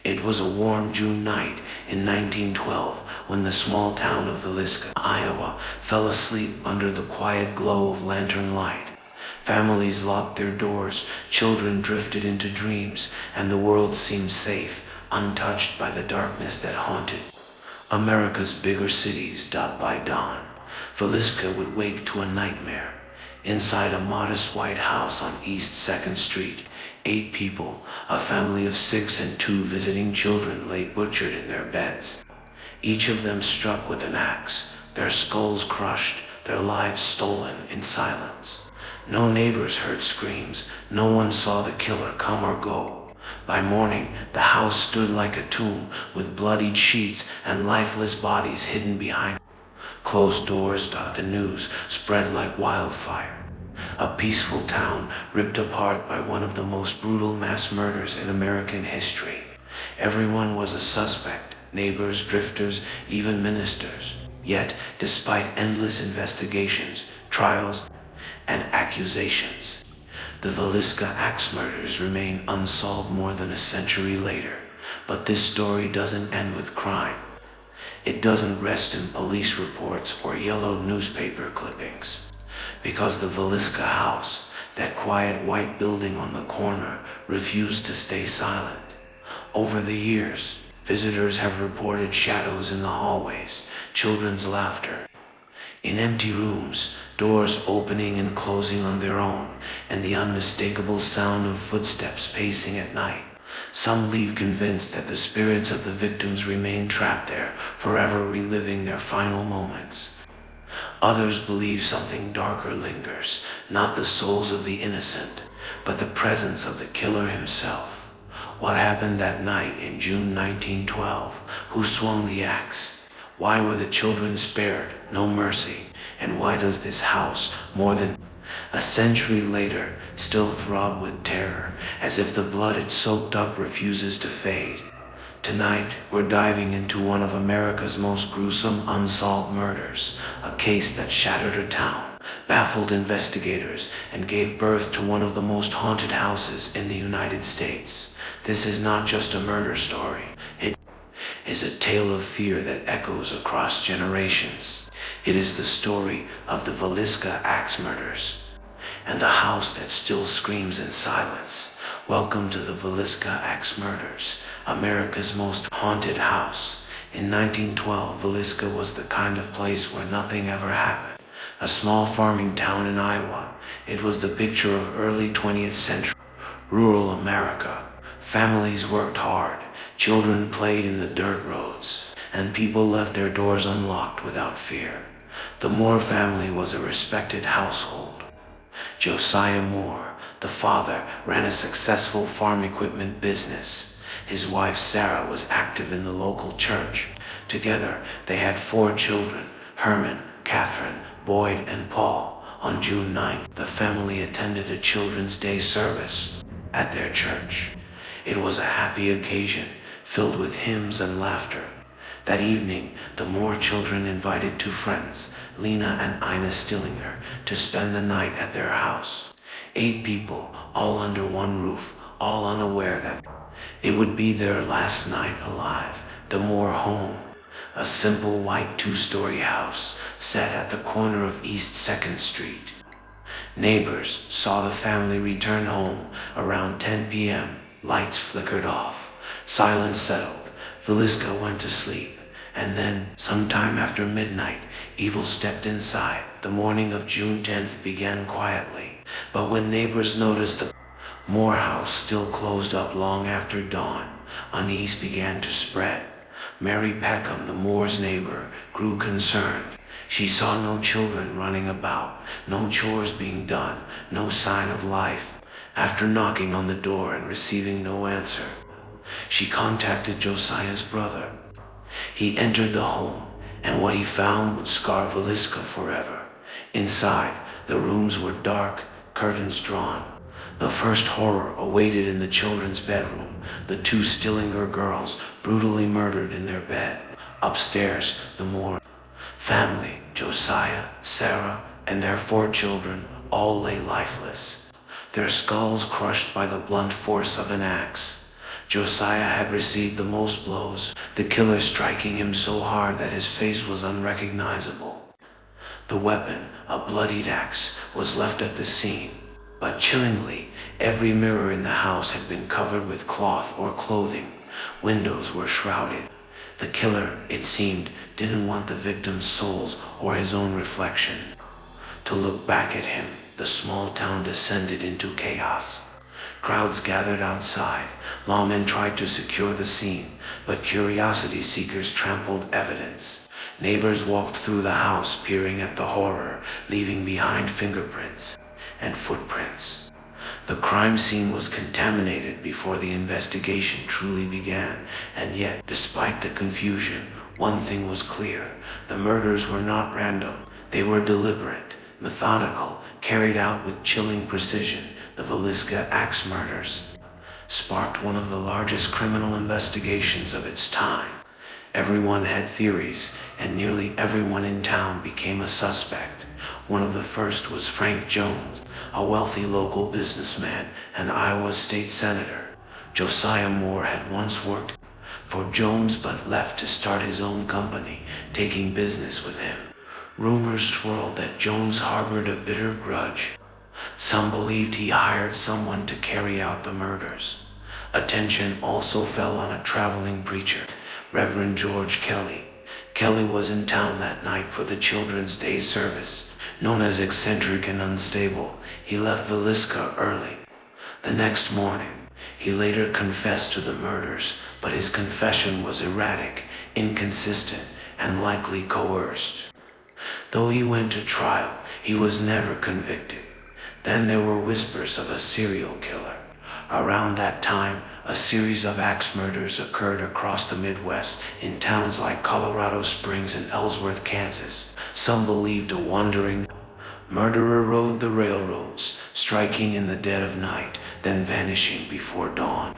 It was a warm June night in 1912 when the small town of Villisca, Iowa, fell asleep under the quiet glow of lantern light. Families locked their doors, children drifted into dreams, and the world seemed safe, untouched by the darkness that haunted America's bigger cities. By dawn, Villisca would wake to a nightmare. Inside a modest white house on East 2nd Street, 8 people, a family of 6 and 2 visiting children, lay butchered in their beds. Each of them struck with an axe, their skulls crushed, their lives stolen in silence. No neighbors heard screams, no one saw the killer come or go. By morning, the house stood like a tomb, with bloodied sheets and lifeless bodies hidden behind closed doors. The news spread like wildfire. A peaceful town ripped apart by one of the most brutal mass murders in American history. Everyone was a suspect, neighbors, drifters, even ministers. Yet, despite endless investigations, trials, and accusations, the Villisca axe murders remain unsolved more than a century later. But this story doesn't end with crime. It doesn't rest in police reports or yellow newspaper clippings. Because the Villisca house, that quiet white building on the corner, refused to stay silent. Over the years, visitors have reported shadows in the hallways, children's laughter in empty rooms, doors opening and closing on their own, and the unmistakable sound of footsteps pacing at night. Some leave convinced that the spirits of the victims remain trapped there, forever reliving their final moments. Others believe something darker lingers, not the souls of the innocent, but the presence of the killer himself. What happened that night in June 1912? Who swung the axe? Why were the children spared? No mercy. And why does this house, more than a century later, still throb with terror, as if the blood it soaked up refuses to fade? Tonight, we're diving into one of America's most gruesome unsolved murders, a case that shattered a town, baffled investigators, and gave birth to one of the most haunted houses in the United States. This is not just a murder story. It is a tale of fear that echoes across generations. It is the story of the Villisca axe murders and the house that still screams in silence. Welcome to the Villisca axe murders, America's most haunted house. In 1912, Villisca was the kind of place where nothing ever happened. A small farming town in Iowa, it was the picture of early 20th century rural America. Families worked hard, children played in the dirt roads, and people left their doors unlocked without fear. The Moore family was a respected household. Josiah Moore, the father, ran a successful farm equipment business. His wife Sarah was active in the local church. Together, they had 4 children, Herman, Catherine, Boyd, and Paul. On June 9th, the family attended a Children's Day service at their church. It was a happy occasion, filled with hymns and laughter. That evening, the Moore children invited 2 friends, Lena and Ina Stillinger, to spend the night at their house. 8 people, all under one roof, all unaware that it would be their last night alive. The Moore home, a simple white 2-story house, set at the corner of East 2nd Street. Neighbors saw the family return home around 10 p.m. Lights flickered off. Silence settled. Villisca went to sleep. And then, sometime after midnight, evil stepped inside. The morning of June 10th began quietly. But when neighbors noticed the Moore house still closed up long after dawn, unease began to spread. Mary Peckham, the Moore's neighbor, grew concerned. She saw no children running about, no chores being done, no sign of life. After knocking on the door and receiving no answer, she contacted Josiah's brother. He entered the home, and what he found would scar Villisca forever. Inside, the rooms were dark, curtains drawn. The first horror awaited in the children's bedroom, the 2 Stillinger girls brutally murdered in their bed. Upstairs, the Moore family, Josiah, Sarah, and their 4 children, all lay lifeless, their skulls crushed by the blunt force of an axe. Josiah had received the most blows, the killer striking him so hard that his face was unrecognizable. The weapon, a bloodied axe, was left at the scene, but chillingly, every mirror in the house had been covered with cloth or clothing. Windows were shrouded. The killer, it seemed, didn't want the victim's souls or his own reflection to look back at him. The small town descended into chaos. Crowds gathered outside. Lawmen tried to secure the scene, but curiosity seekers trampled evidence. Neighbors walked through the house peering at the horror, leaving behind fingerprints and footprints. The crime scene was contaminated before the investigation truly began, and yet, despite the confusion, one thing was clear. The murders were not random. They were deliberate, methodical, carried out with chilling precision. The Villisca axe murders sparked one of the largest criminal investigations of its time. Everyone had theories, and nearly everyone in town became a suspect. One of the first was Frank Jones, a wealthy local businessman and Iowa state senator. Josiah Moore had once worked for Jones but left to start his own company, taking business with him. Rumors swirled that Jones harbored a bitter grudge. Some believed he hired someone to carry out the murders. Attention also fell on a traveling preacher, Reverend George Kelly. Kelly was in town that night for the Children's Day service. Known as eccentric and unstable, he left Villisca early. The next morning, he later confessed to the murders, but his confession was erratic, inconsistent, and likely coerced. Though he went to trial, he was never convicted. Then there were whispers of a serial killer. Around that time, a series of axe murders occurred across the Midwest in towns like Colorado Springs and Ellsworth, Kansas. Some believed a wandering murderer rode the railroads, striking in the dead of night, then vanishing before dawn.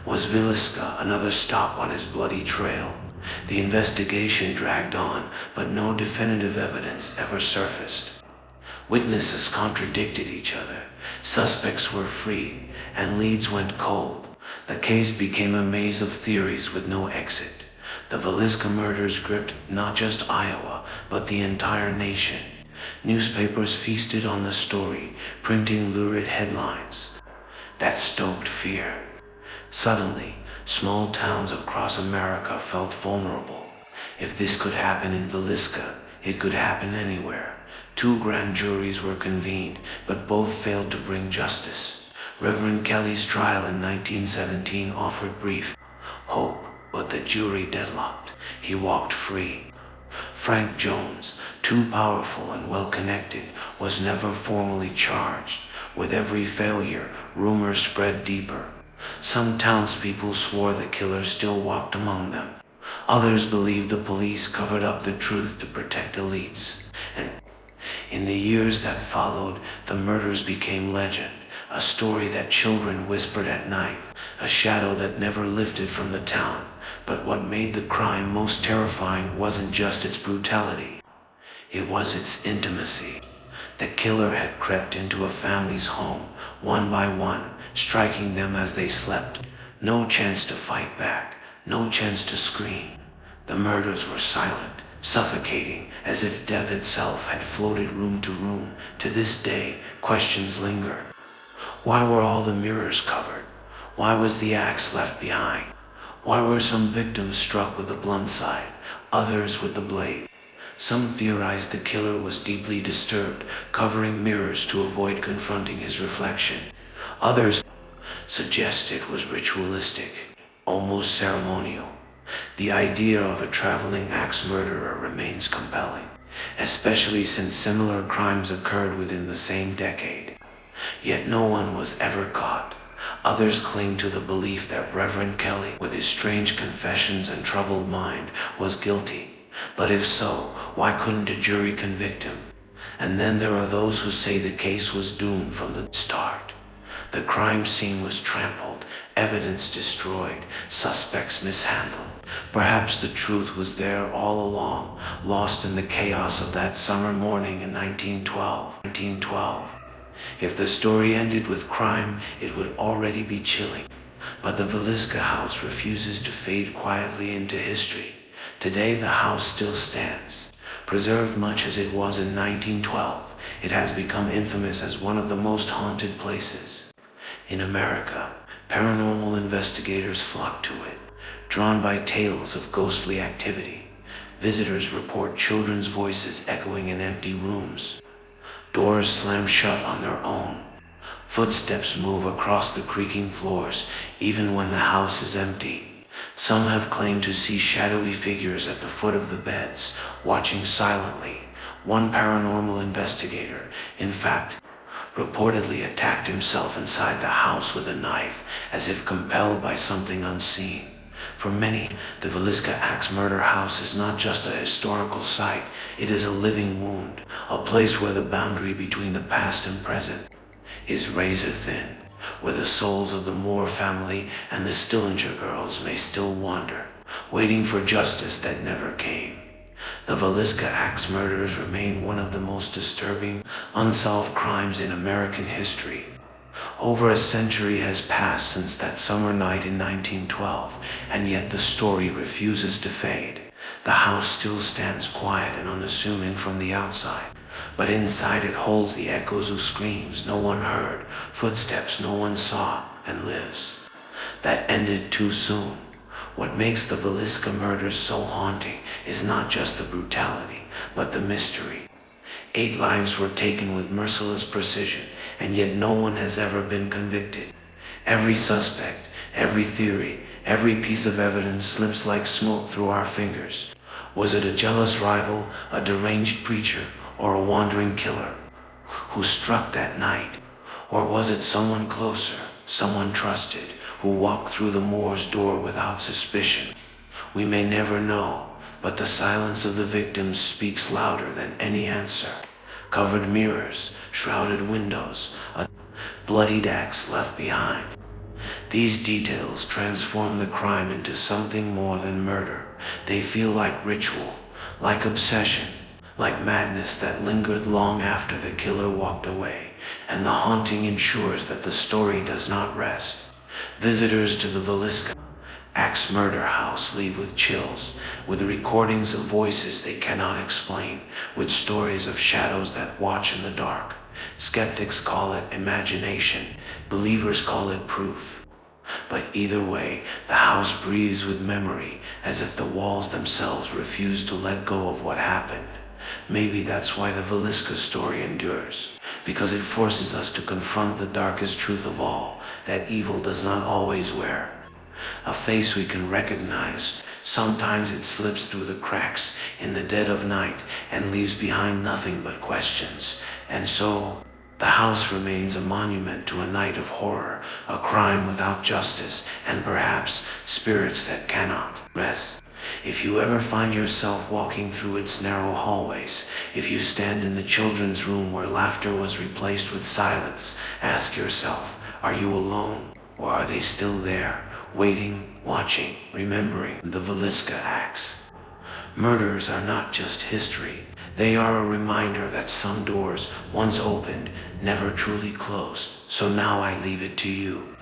Was Villisca another stop on his bloody trail? The investigation dragged on, but no definitive evidence ever surfaced. Witnesses contradicted each other. Suspects were freed, and leads went cold. The case became a maze of theories with no exit. The Villisca murders gripped not just Iowa, but the entire nation. Newspapers feasted on the story, printing lurid headlines that stoked fear. Suddenly, small towns across America felt vulnerable. If this could happen in Villisca, it could happen anywhere. 2 grand juries were convened, but both failed to bring justice. Reverend Kelly's trial in 1917 offered brief hope, but the jury deadlocked. He walked free. Frank Jones, too powerful and well-connected, was never formally charged. With every failure, rumors spread deeper. Some townspeople swore the killer still walked among them. Others believed the police covered up the truth to protect elites. And in the years that followed, the murders became legend, a story that children whispered at night, a shadow that never lifted from the town. But what made the crime most terrifying wasn't just its brutality. It was its intimacy. The killer had crept into a family's home, one by one, striking them as they slept. No chance to fight back, no chance to scream. The murders were silent, suffocating, as if death itself had floated room to room. To this day, questions linger. Why were all the mirrors covered? Why was the axe left behind? Why were some victims struck with the blunt side, others with the blade? Some theorized the killer was deeply disturbed, covering mirrors to avoid confronting his reflection. Others suggested it was ritualistic, almost ceremonial. The idea of a traveling axe murderer remains compelling, especially since similar crimes occurred within the same decade. Yet no one was ever caught. Others cling to the belief that Reverend Kelly, with his strange confessions and troubled mind, was guilty. But if so, why couldn't a jury convict him? And then there are those who say the case was doomed from the start. The crime scene was trampled, evidence destroyed, suspects mishandled. Perhaps the truth was there all along, lost in the chaos of that summer morning in 1912. If the story ended with crime, it would already be chilling. But the Villisca house refuses to fade quietly into history. Today the house still stands. Preserved much as it was in 1912, it has become infamous as one of the most haunted places in America. Paranormal investigators flock to it, drawn by tales of ghostly activity. Visitors report children's voices echoing in empty rooms. Doors slam shut on their own. Footsteps move across the creaking floors, even when the house is empty. Some have claimed to see shadowy figures at the foot of the beds, watching silently. One paranormal investigator, in fact, reportedly attacked himself inside the house with a knife, as if compelled by something unseen. For many, the Villisca Axe Murder House is not just a historical site, it is a living wound, a place where the boundary between the past and present is razor thin, where the souls of the Moore family and the Stillinger girls may still wander, waiting for justice that never came. The Villisca Axe murders remain one of the most disturbing, unsolved crimes in American history. Over a century has passed since that summer night in 1912, and yet the story refuses to fade. The house still stands quiet and unassuming from the outside, but inside it holds the echoes of screams no one heard, footsteps no one saw, and lives that ended too soon. What makes the Villisca murders so haunting is not just the brutality, but the mystery. 8 lives were taken with merciless precision, and yet no one has ever been convicted. Every suspect, every theory, every piece of evidence slips like smoke through our fingers. Was it a jealous rival, a deranged preacher, or a wandering killer who struck that night? Or was it someone closer, someone trusted, who walked through the Moore's door without suspicion? We may never know, but the silence of the victims speaks louder than any answer. Covered mirrors, shrouded windows, a bloodied axe left behind. These details transform the crime into something more than murder. They feel like ritual, like obsession, like madness that lingered long after the killer walked away, and the haunting ensures that the story does not rest. Visitors to the Villisca Axe Murder House leave with chills, with recordings of voices they cannot explain, with stories of shadows that watch in the dark. Skeptics call it imagination, believers call it proof. But either way, the house breathes with memory, as if the walls themselves refuse to let go of what happened. Maybe that's why the Villisca story endures, because it forces us to confront the darkest truth of all, that evil does not always wear a face we can recognize. Sometimes it slips through the cracks in the dead of night and leaves behind nothing but questions. And so, the house remains a monument to a night of horror, a crime without justice, and perhaps spirits that cannot rest. If you ever find yourself walking through its narrow hallways, if you stand in the children's room where laughter was replaced with silence, ask yourself, are you alone, or are they still there, waiting, watching, remembering? The Villisca Axe murders are not just history. They are a reminder that some doors, once opened, never truly closed. So now I leave it to you.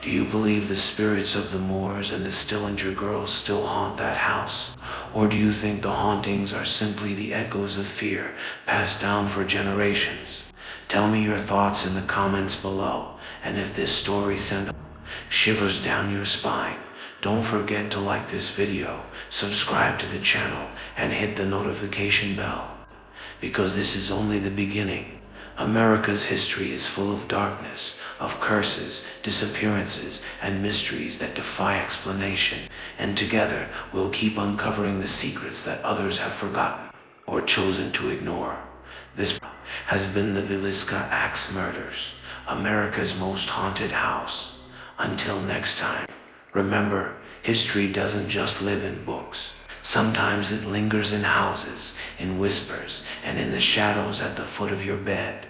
Do you believe the spirits of the Moores and the Stillinger girls still haunt that house? Or do you think the hauntings are simply the echoes of fear passed down for generations? Tell me your thoughts in the comments below. And if this story sent shivers down your spine, don't forget to like this video, subscribe to the channel, and hit the notification bell. Because this is only the beginning. America's history is full of darkness, of curses, disappearances, and mysteries that defy explanation. And together, we'll keep uncovering the secrets that others have forgotten or chosen to ignore. This has been the Villisca Axe Murders, America's most haunted house. Until next time, remember, history doesn't just live in books. Sometimes it lingers in houses, in whispers, and in the shadows at the foot of your bed.